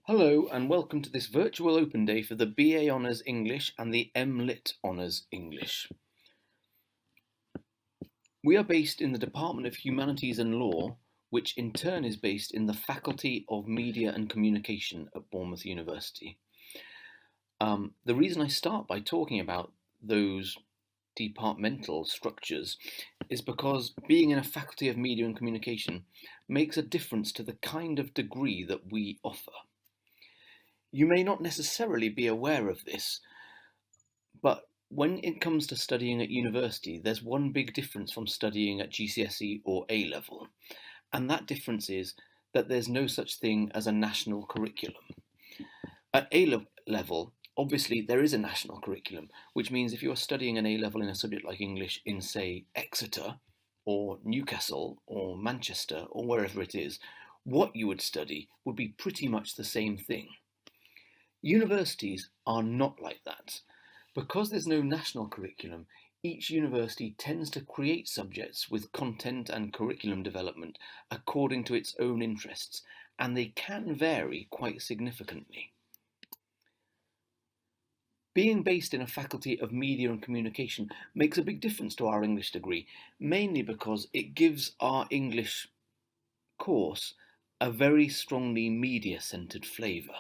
Hello and welcome to this virtual open day for the BA Honours English and the MLit Honours English. We are based in the Department of Humanities and Law, which in turn is based in the Faculty of Media and Communication at Bournemouth University. The reason I start by talking about those departmental structures is because being in a Faculty of Media and Communication makes a difference to the kind of degree that we offer. You may not necessarily be aware of this, but when it comes to studying at university, there's one big difference from studying at GCSE or A level, and that difference is that there's no such thing as a national curriculum. At A level, obviously there is a national curriculum, which means if you're studying an A level in a subject like English in, say, Exeter or Newcastle or Manchester or wherever it is, what you would study would be pretty much the same thing. Universities are not like that. Because there's no national curriculum, each university tends to create subjects with content and curriculum development according to its own interests, and they can vary quite significantly. Being based in a Faculty of Media and Communication makes a big difference to our English degree, mainly because it gives our English course a very strongly media-centred flavour.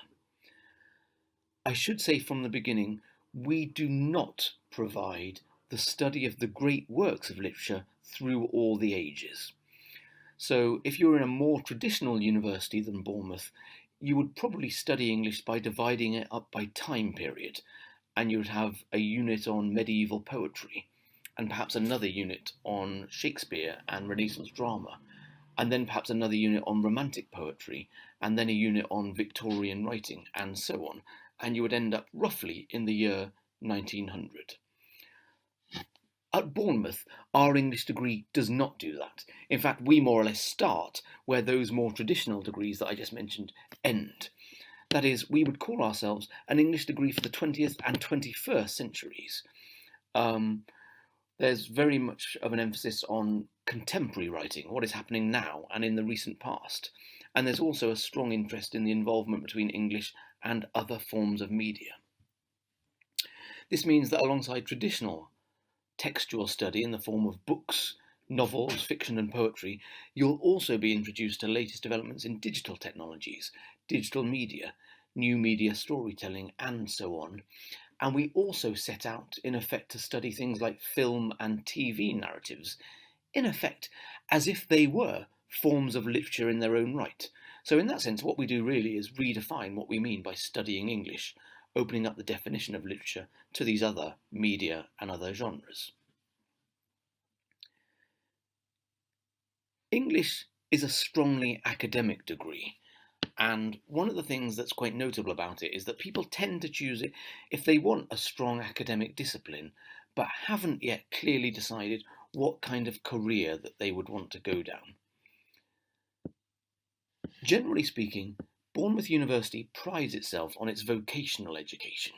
I should say from the beginning, we do not provide the study of the great works of literature through all the ages. So if you're in a more traditional university than Bournemouth, you would probably study English by dividing it up by time period, and you would have a unit on medieval poetry, and perhaps another unit on Shakespeare and Renaissance drama, and then perhaps another unit on romantic poetry, and then a unit on Victorian writing, and so on. And you would end up roughly in the year 1900. At Bournemouth, our English degree does not do that. In fact, we more or less start where those more traditional degrees that I just mentioned end. That is, we would call ourselves an English degree for the 20th and 21st centuries. There's very much of an emphasis on contemporary writing, what is happening now and in the recent past. And there's also a strong interest in the involvement between English and other forms of media. This means that alongside traditional textual study in the form of books, novels, fiction and poetry, you'll also be introduced to latest developments in digital technologies, digital media, new media storytelling and so on. And we also set out, in effect, to study things like film and TV narratives, in effect, as if they were forms of literature in their own right. So in that sense, what we do really is redefine what we mean by studying English, opening up the definition of literature to these other media and other genres. English is a strongly academic degree, and one of the things that's quite notable about it is that people tend to choose it if they want a strong academic discipline, but haven't yet clearly decided what kind of career that they would want to go down. Generally speaking, Bournemouth University prides itself on its vocational education.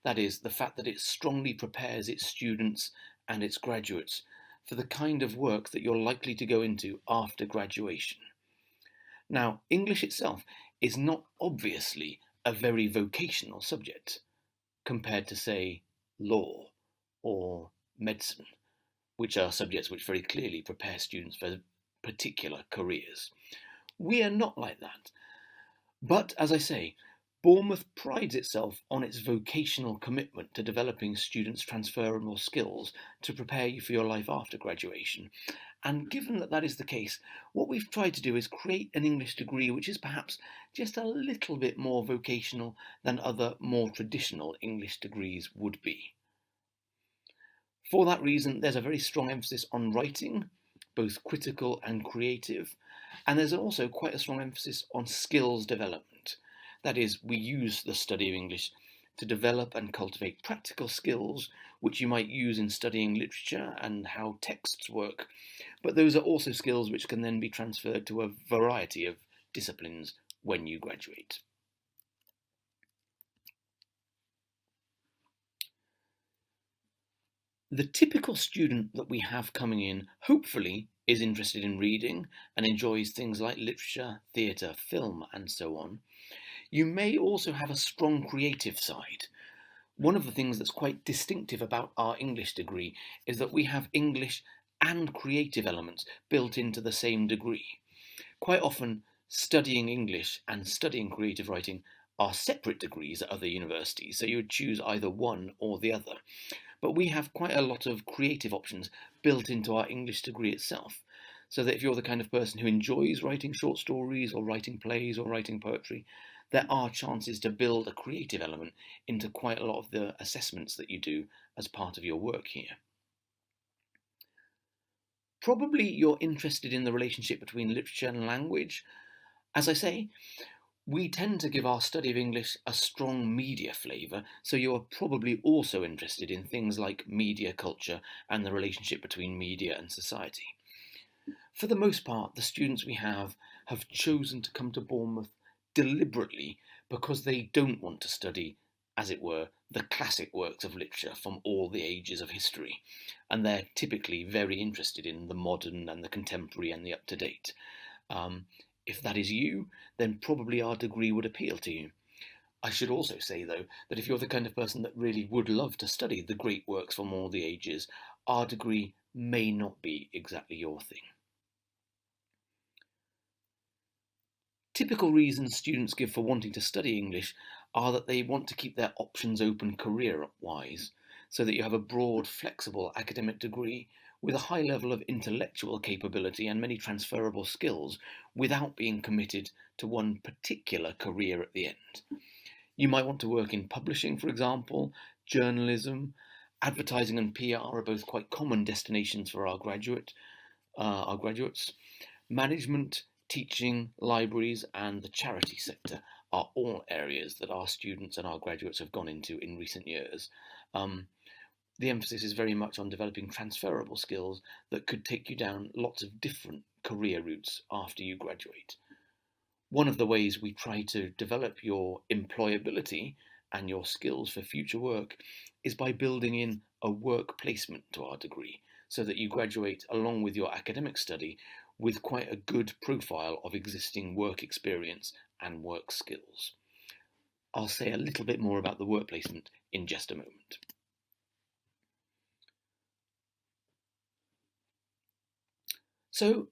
That is, the fact that it strongly prepares its students and its graduates for the kind of work that you're likely to go into after graduation. Now, English itself is not obviously a very vocational subject compared to, say, law or medicine, which are subjects which very clearly prepare students for particular careers. We are not like that. But, as I say, Bournemouth prides itself on its vocational commitment to developing students' transferable skills to prepare you for your life after graduation. And given that that is the case, what we've tried to do is create an English degree which is perhaps just a little bit more vocational than other more traditional English degrees would be. For that reason, there's a very strong emphasis on writing, both critical and creative, and there's also quite a strong emphasis on skills development. That is, we use the study of English to develop and cultivate practical skills which you might use in studying literature and how texts work, but those are also skills which can then be transferred to a variety of disciplines when you graduate. The typical student that we have coming in, hopefully, is interested in reading and enjoys things like literature, theatre, film, and so on. You may also have a strong creative side. One of the things that's quite distinctive about our English degree is that we have English and creative elements built into the same degree. Quite often, studying English and studying creative writing are separate degrees at other universities, so you would choose either one or the other. But we have quite a lot of creative options built into our English degree itself. So that if you're the kind of person who enjoys writing short stories or writing plays or writing poetry, there are chances to build a creative element into quite a lot of the assessments that you do as part of your work here. Probably you're interested in the relationship between literature and language. As I say, we tend to give our study of English a strong media flavour, so you are probably also interested in things like media culture and the relationship between media and society. For the most part, the students we have chosen to come to Bournemouth deliberately because they don't want to study, as it were, the classic works of literature from all the ages of history, and they're typically very interested in the modern and the contemporary and the up-to-date. If that is you, then probably our degree would appeal to you. I should also say, though, that if you're the kind of person that really would love to study the great works from all the ages, our degree may not be exactly your thing. Typical reasons students give for wanting to study English are that they want to keep their options open career-wise, so that you have a broad, flexible academic degree with a high level of intellectual capability and many transferable skills without being committed to one particular career at the end. You might want to work in publishing, for example, journalism, advertising and PR are both quite common destinations for our graduates. Management, teaching, libraries and the charity sector are all areas that our students and our graduates have gone into in recent years. The emphasis is very much on developing transferable skills that could take you down lots of different career routes after you graduate. One of the ways we try to develop your employability and your skills for future work is by building in a work placement to our degree, so that you graduate along with your academic study with quite a good profile of existing work experience and work skills. I'll say a little bit more about the work placement in just a moment. So,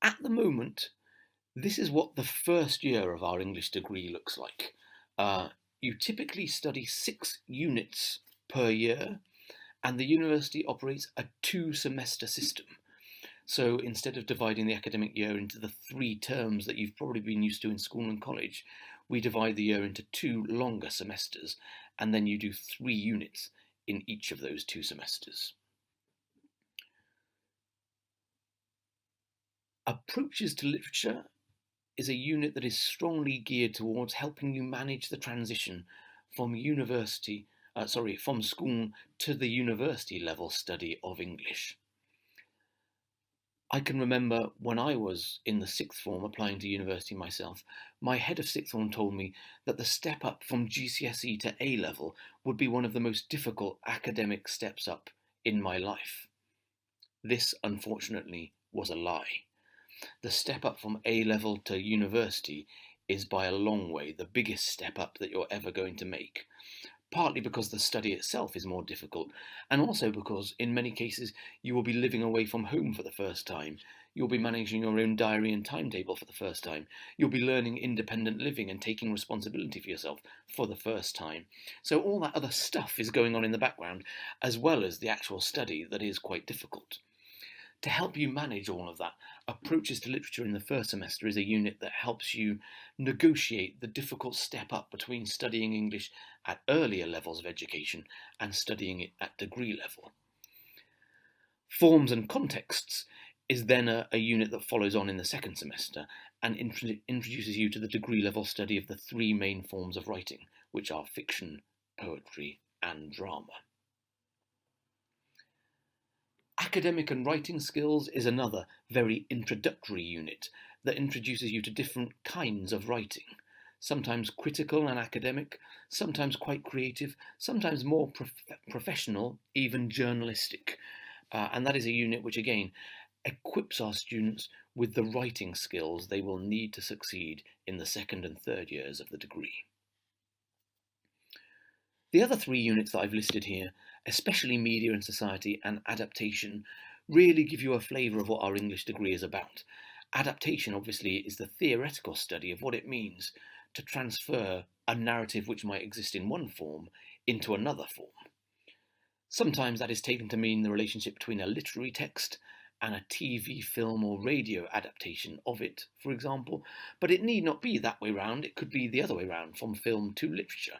at the moment, this is what the first year of our English degree looks like. You typically study 6 units per year, and the university operates a 2-semester system. So instead of dividing the academic year into the 3 terms that you've probably been used to in school and college, we divide the year into 2 longer semesters, and then you do 3 units in each of those 2 semesters. Approaches to literature is a unit that is strongly geared towards helping you manage the transition from from school to the university level study of English. I can remember when I was in the 6th form applying to university myself, my head of 6th form told me that the step up from GCSE to A level would be one of the most difficult academic steps up in my life. This, unfortunately, was a lie. The step up from A level to university is by a long way the biggest step up that you're ever going to make. Partly because the study itself is more difficult, and also because in many cases you will be living away from home for the first time. You'll be managing your own diary and timetable for the first time. You'll be learning independent living and taking responsibility for yourself for the first time. So all that other stuff is going on in the background, as well as the actual study that is quite difficult. To help you manage all of that, Approaches to Literature in the first semester is a unit that helps you negotiate the difficult step up between studying English at earlier levels of education and studying it at degree level. Forms and Contexts is then a unit that follows on in the second semester and introduces you to the degree level study of the 3 main forms of writing, which are fiction, poetry, and drama. Academic and Writing Skills is another very introductory unit that introduces you to different kinds of writing. sometimes critical and academic, sometimes quite creative, sometimes more professional, even journalistic. And that is a unit which, again, equips our students with the writing skills they will need to succeed in the second and third years of the degree. The other three units that I've listed here, especially media and society and adaptation, really give you a flavour of what our English degree is about. Adaptation, obviously, is the theoretical study of what it means to transfer a narrative which might exist in one form into another form. Sometimes that is taken to mean the relationship between a literary text and a TV, film, or radio adaptation of it, for example, but it need not be that way round. It could be the other way round, from film to literature,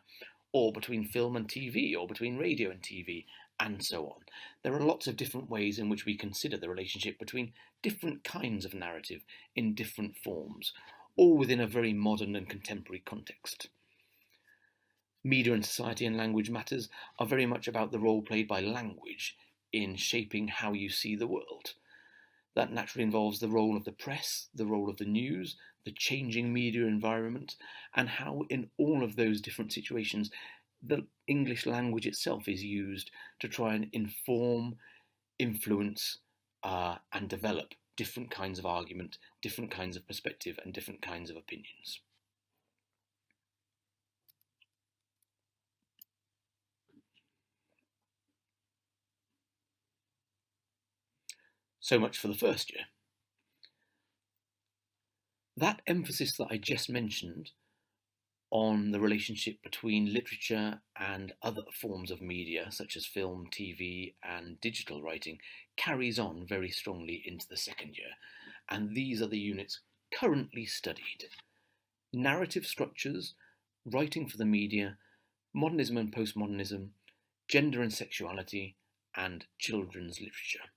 or between film and TV, or between radio and TV, and so on. There are lots of different ways in which we consider the relationship between different kinds of narrative in different forms, all within a very modern and contemporary context. Media and society and language matters are very much about the role played by language in shaping how you see the world. That naturally involves the role of the press, the role of the news, the changing media environment, and how in all of those different situations the English language itself is used to try and inform, influence, and develop different kinds of argument, different kinds of perspective, and different kinds of opinions. So much for the first year. That emphasis that I just mentioned on the relationship between literature and other forms of media, such as film, TV, and digital writing, carries on very strongly into the second year. And these are the units currently studied: narrative structures, writing for the media, modernism and postmodernism, gender and sexuality, and children's literature.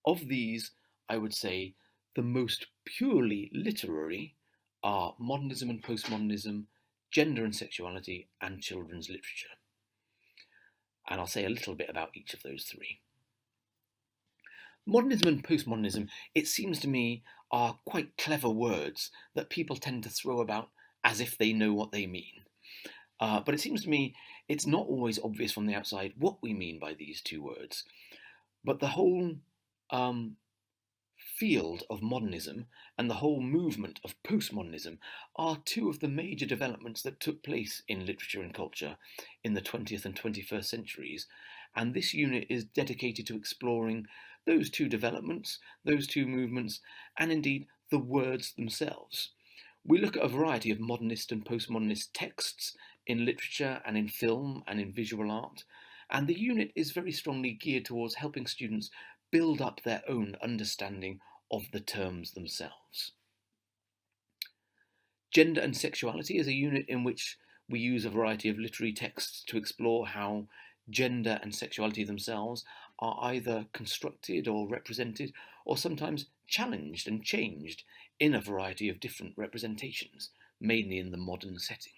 Of these, I would say the most purely literary are modernism and postmodernism, gender and sexuality, and children's literature. And I'll say a little bit about each of those three. Modernism and postmodernism, it seems to me, are quite clever words that people tend to throw about as if they know what they mean. But it seems to me it's not always obvious from the outside what we mean by these two words. But the whole field of modernism and the whole movement of postmodernism are two of the major developments that took place in literature and culture in the 20th and 21st centuries. And this unit is dedicated to exploring those two developments, those two movements, and indeed the words themselves. We look at a variety of modernist and postmodernist texts in literature and in film and in visual art, and the unit is very strongly geared towards helping students build up their own understanding of the terms themselves. Gender and sexuality is a unit in which we use a variety of literary texts to explore how gender and sexuality themselves are either constructed or represented, or sometimes challenged and changed in a variety of different representations, mainly in the modern setting.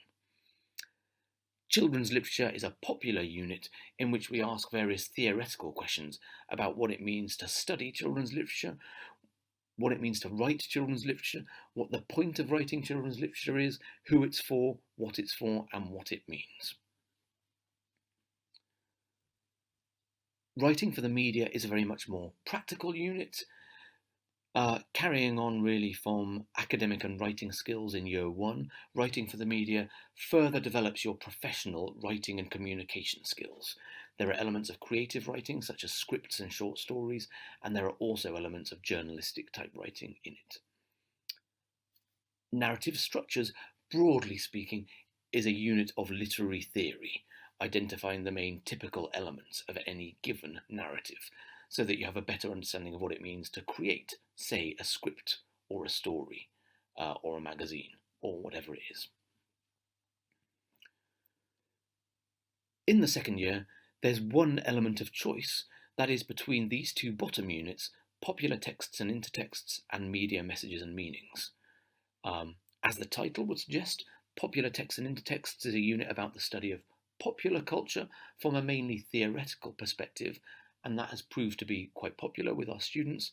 Children's literature is a popular unit in which we ask various theoretical questions about what it means to study children's literature, what it means to write children's literature, what the point of writing children's literature is, who it's for, and what it means. Writing for the media is a very much more practical unit, carrying on really from academic and writing skills in year one. Writing for the media further develops your professional writing and communication skills. There are elements of creative writing, such as scripts and short stories, and there are also elements of journalistic type writing in it. Narrative structures, broadly speaking, is a unit of literary theory, identifying the main typical elements of any given narrative, so that you have a better understanding of what it means to create, say, a script or a story or a magazine or whatever it is. In the second year, there's one element of choice, that is between these two bottom units, popular texts and intertexts, and media messages and meanings. As the title would suggest, popular texts and intertexts is a unit about the study of popular culture from a mainly theoretical perspective, and that has proved to be quite popular with our students.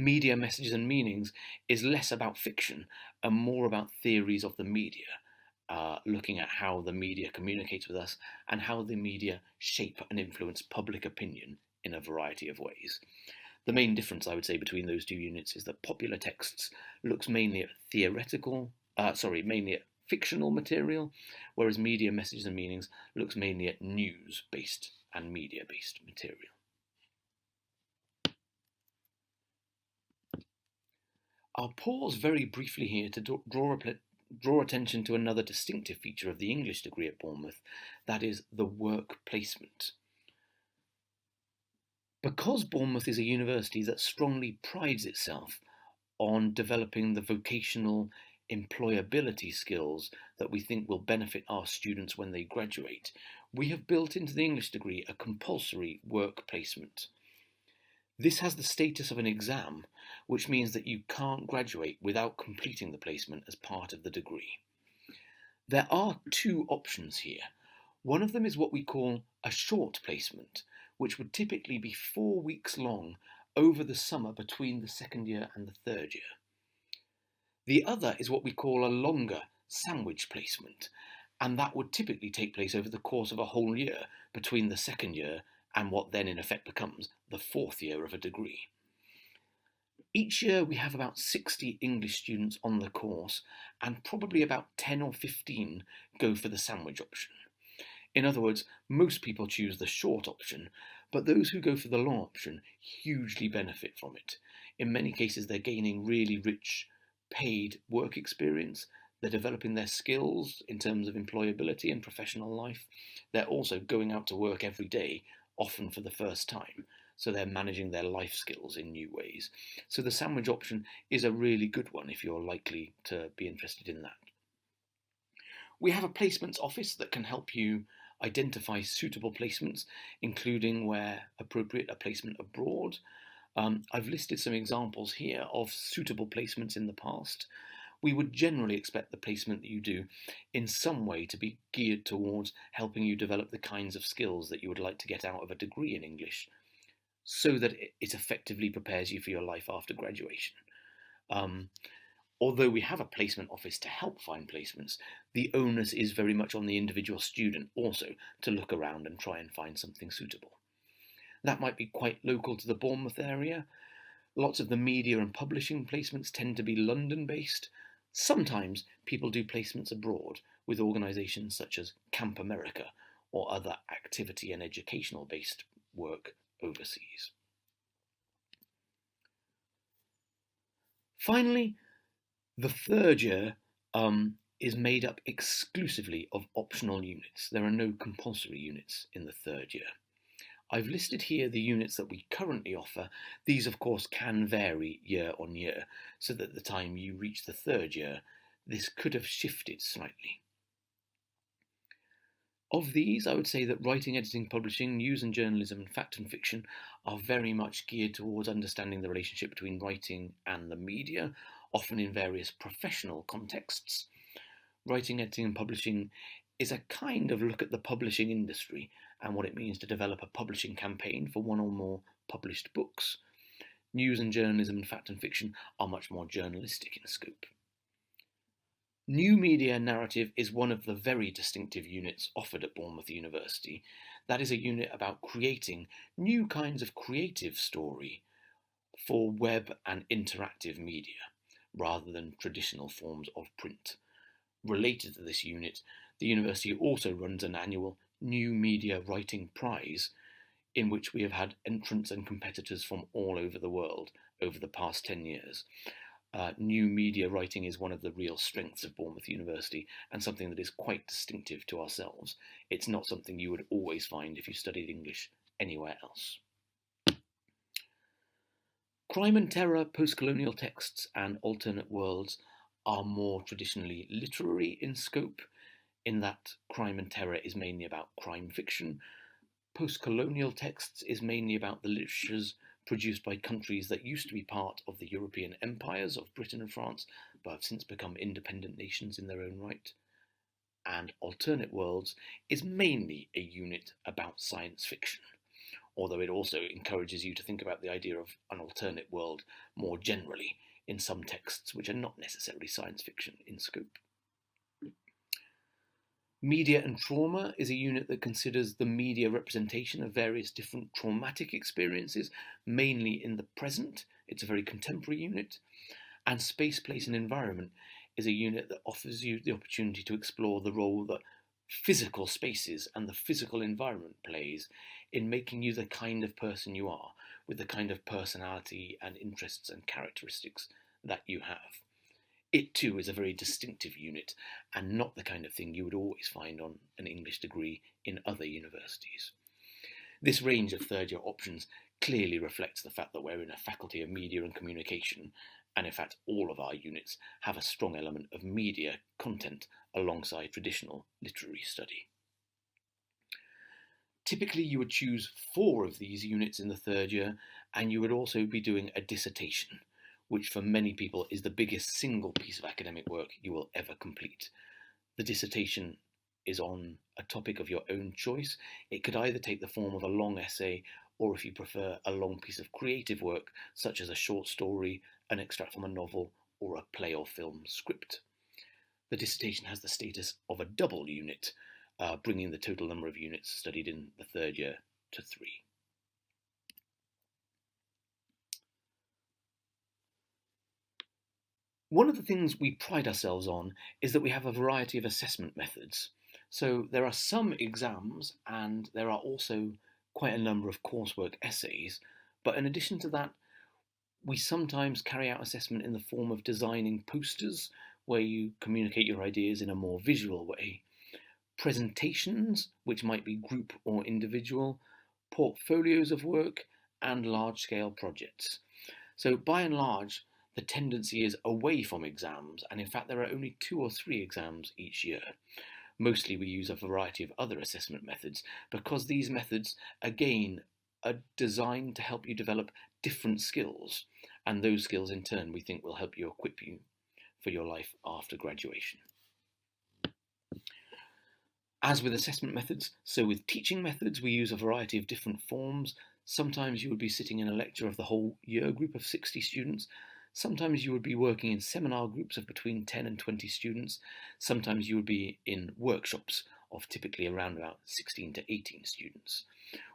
Media Messages and Meanings is less about fiction and more about theories of the media, looking at how the media communicates with us and how the media shape and influence public opinion in a variety of ways. The main difference, I would say, between those two units is that popular texts looks mainly at mainly at fictional material, whereas Media Messages and Meanings looks mainly at news-based and media-based material. I'll pause very briefly here to draw attention to another distinctive feature of the English degree at Bournemouth, that is the work placement. Because Bournemouth is a university that strongly prides itself on developing the vocational employability skills that we think will benefit our students when they graduate, we have built into the English degree a compulsory work placement. This has the status of an exam, which means that you can't graduate without completing the placement as part of the degree. There are two options here. One of them is what we call a short placement, which would typically be 4 weeks long over the summer between the second year and the third year. The other is what we call a longer sandwich placement, and that would typically take place over the course of a whole year between the second year and what then in effect becomes the fourth year of a degree. Each year we have about 60 English students on the course, and probably about 10 or 15 go for the sandwich option. In other words, most people choose the short option, but those who go for the long option hugely benefit from it. In many cases, they're gaining really rich paid work experience. They're developing their skills in terms of employability and professional life. They're also going out to work every day, often for the first time. So they're managing their life skills in new ways. So the sandwich option is a really good one if you're likely to be interested in that. We have a placements office that can help you identify suitable placements, including where appropriate a placement abroad. I've listed some examples here of suitable placements in the past. We would generally expect the placement that you do in some way to be geared towards helping you develop the kinds of skills that you would like to get out of a degree in English, so that it effectively prepares you for your life after graduation. Although we have a placement office to help find placements, the onus is very much on the individual student also to look around and try and find something suitable. That might be quite local to the Bournemouth area. Lots of the media and publishing placements tend to be London-based. Sometimes people do placements abroad with organisations such as Camp America or other activity and educational-based work overseas. Finally, the third year is made up exclusively of optional units. There are no compulsory units in the third year. I've listed here the units that we currently offer. These, of course, can vary year on year, so that at the time you reach the third year, this could have shifted slightly. Of these, I would say that writing, editing, publishing, news and journalism, and fact and fiction are very much geared towards understanding the relationship between writing and the media, often in various professional contexts. Writing, editing, and publishing is a kind of look at the publishing industry and what it means to develop a publishing campaign for one or more published books. News and journalism and fact and fiction are much more journalistic in scope. New media narrative is one of the very distinctive units offered at Bournemouth University. That is a unit about creating new kinds of creative story for web and interactive media, rather than traditional forms of print. Related to this unit, the university also runs an annual New Media Writing Prize, in which we have had entrants and competitors from all over the world over the past 10 years. New media writing is one of the real strengths of Bournemouth University and something that is quite distinctive to ourselves. It's not something you would always find if you studied English anywhere else. Crime and terror, post-colonial texts and alternate worlds are more traditionally literary in scope, in that crime and terror is mainly about crime fiction. Post-colonial texts is mainly about the literatures produced by countries that used to be part of the European empires of Britain and France, but have since become independent nations in their own right. And alternate worlds is mainly a unit about science fiction, although it also encourages you to think about the idea of an alternate world more generally in some texts which are not necessarily science fiction in scope. Media and Trauma is a unit that considers the media representation of various different traumatic experiences, mainly in the present. It's a very contemporary unit. And Space, Place and Environment is a unit that offers you the opportunity to explore the role that physical spaces and the physical environment plays in making you the kind of person you are, with the kind of personality and interests and characteristics that you have. It too is a very distinctive unit and not the kind of thing you would always find on an English degree in other universities. This range of third year options clearly reflects the fact that we're in a faculty of media and communication, and in fact all of our units have a strong element of media content alongside traditional literary study. Typically you would choose 4 of these units in the third year, and you would also be doing a dissertation, which for many people is the biggest single piece of academic work you will ever complete. The dissertation is on a topic of your own choice. It could either take the form of a long essay, or if you prefer, a long piece of creative work, such as a short story, an extract from a novel, or a play or film script. The dissertation has the status of a double unit, bringing the total number of units studied in the third year to 3. One of the things we pride ourselves on is that we have a variety of assessment methods. So there are some exams and there are also quite a number of coursework essays, but in addition to that, we sometimes carry out assessment in the form of designing posters where you communicate your ideas in a more visual way, presentations, which might be group or individual, portfolios of work, and large-scale projects. So by and large, the tendency is away from exams, and in fact there are only 2 or 3 exams each year. Mostly we use a variety of other assessment methods because these methods, again, are designed to help you develop different skills, and those skills in turn we think will help you equip you for your life after graduation. As with assessment methods, so with teaching methods, we use a variety of different forms. Sometimes you would be sitting in a lecture of the whole year group of 60 students. Sometimes you would be working in seminar groups of between 10 and 20 students. Sometimes you would be in workshops of typically around about 16 to 18 students.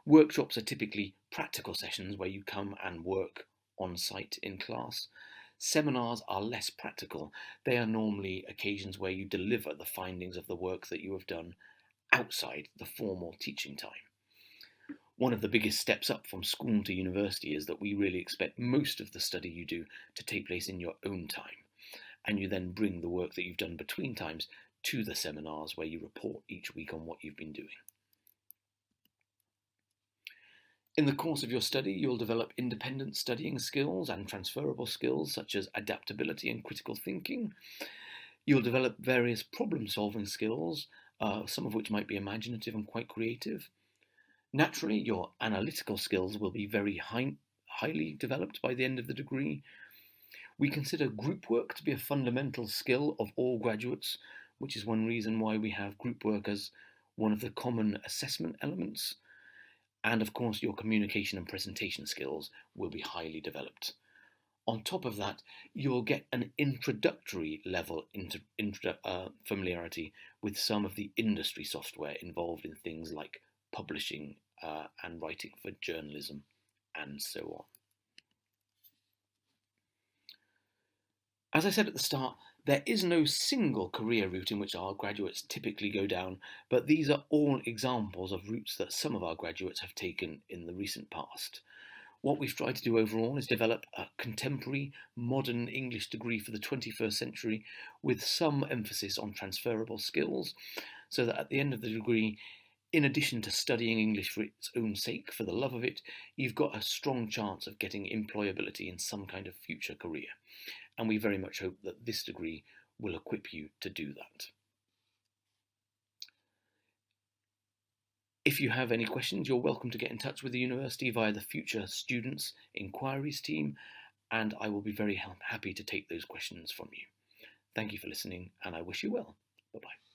Workshops are typically practical sessions where you come and work on site in class. Seminars are less practical. They are normally occasions where you deliver the findings of the work that you have done outside the formal teaching time. One of the biggest steps up from school to university is that we really expect most of the study you do to take place in your own time, and you then bring the work that you've done between times to the seminars where you report each week on what you've been doing. In the course of your study, you'll develop independent studying skills and transferable skills such as adaptability and critical thinking. You'll develop various problem-solving skills, some of which might be imaginative and quite creative. Naturally, your analytical skills will be very highly developed by the end of the degree. We consider group work to be a fundamental skill of all graduates, which is one reason why we have group work as one of the common assessment elements. And of course, your communication and presentation skills will be highly developed. On top of that, you'll get an introductory level familiarity with some of the industry software involved in things like publishing and writing for journalism and so on. As I said at the start, there is no single career route in which our graduates typically go down, but these are all examples of routes that some of our graduates have taken in the recent past. What we've tried to do overall is develop a contemporary, modern English degree for the 21st century with some emphasis on transferable skills, so that at the end of the degree, in addition to studying English for its own sake, for the love of it, you've got a strong chance of getting employability in some kind of future career. And we very much hope that this degree will equip you to do that. If you have any questions, you're welcome to get in touch with the university via the Future Students Inquiries team, and I will be very happy to take those questions from you. Thank you for listening, and I wish you well. Bye-bye.